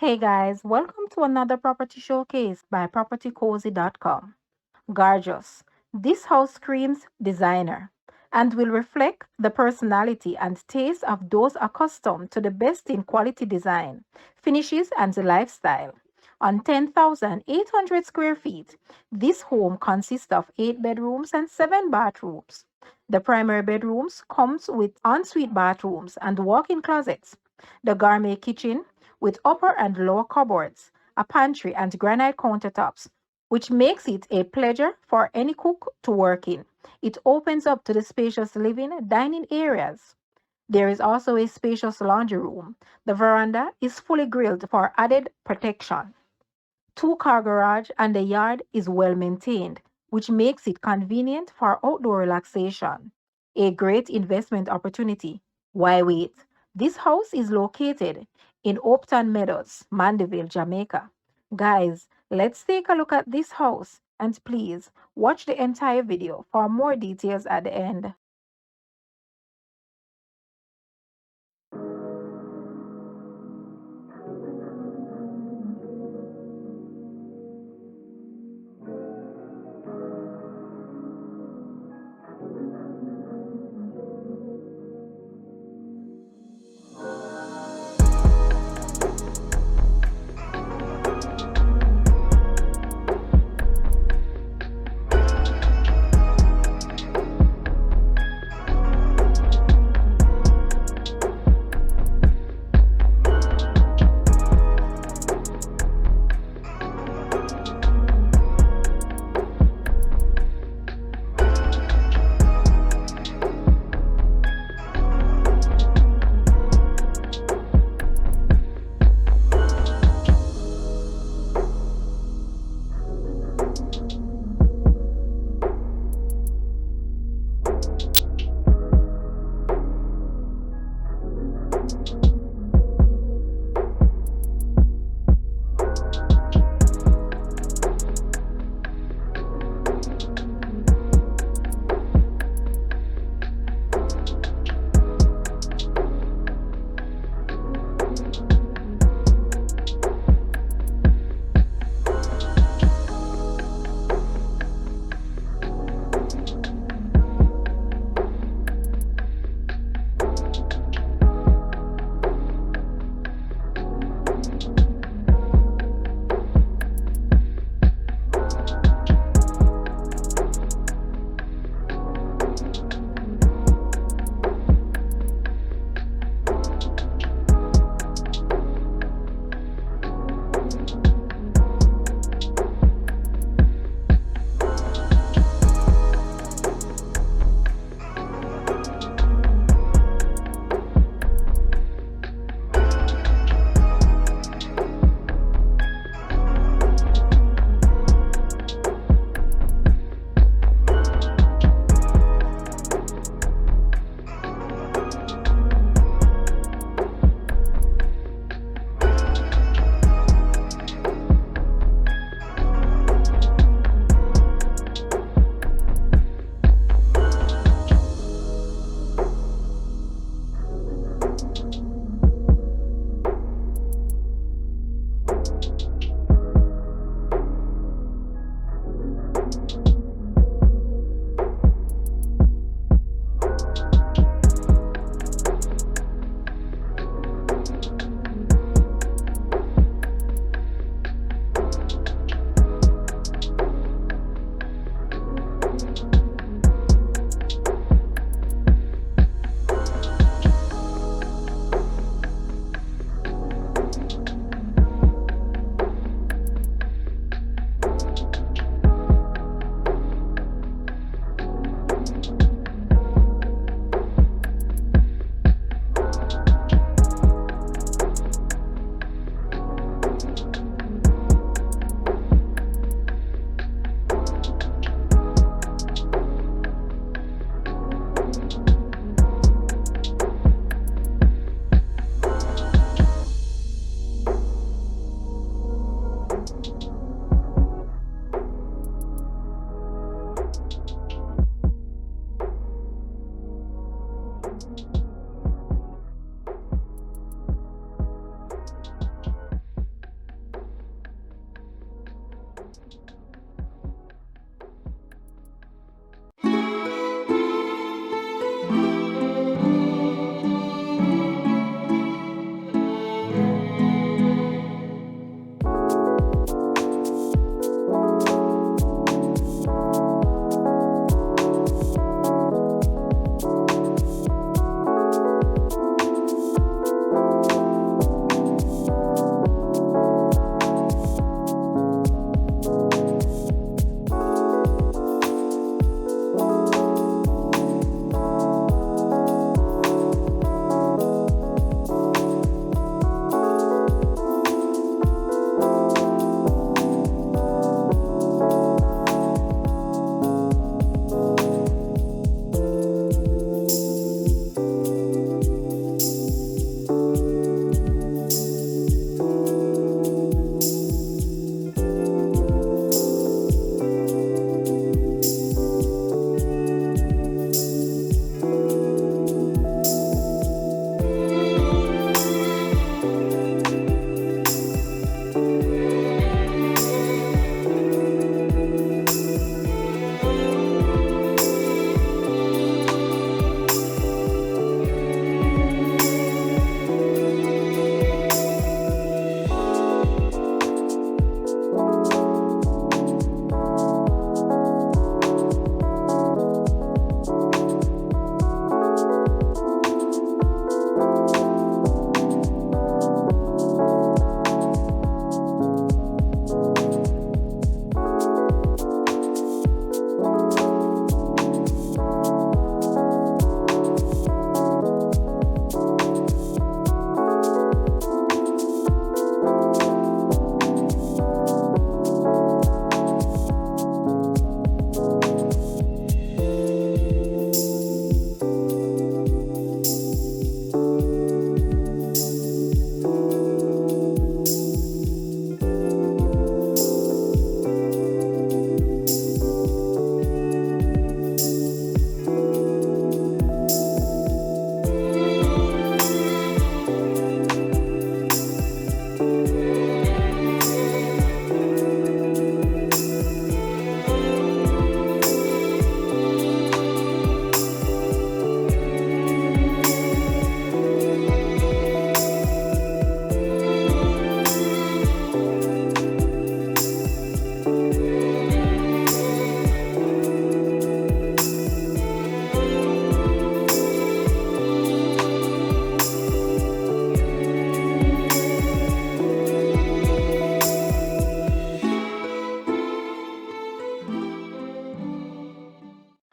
Hey guys, welcome to another property showcase by propertycozy.com. Gorgeous. This house screams designer and will reflect the personality and taste of those accustomed to the best in quality design, finishes, and lifestyle. On 10,800 square feet, this home consists of 8 bedrooms and 7 bathrooms. The primary bedrooms comes with ensuite bathrooms and walk-in closets. The gourmet kitchen with upper and lower cupboards, a pantry and granite countertops which makes it a pleasure for any cook to work in. It opens up to the spacious living dining areas. There is also a spacious laundry room. The veranda is fully grilled for added protection. Two-car garage and the yard is well maintained, which makes it convenient for outdoor relaxation. A great investment opportunity. Why wait? This house is located in Hopeton Meadows, Mandeville, Jamaica. Guys, let's take a look at this house and please watch the entire video for more details at the end.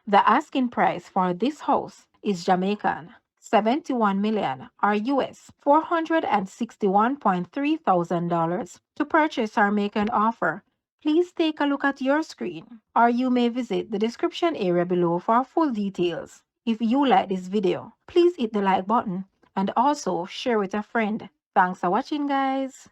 The asking price for this house is Jamaican 71 million or US $461.3 thousand. To purchase or make an offer, please take a look at your screen, or you may visit the description area below for full details. If you like this video, please hit the like button and also share with a friend. Thanks for watching, guys.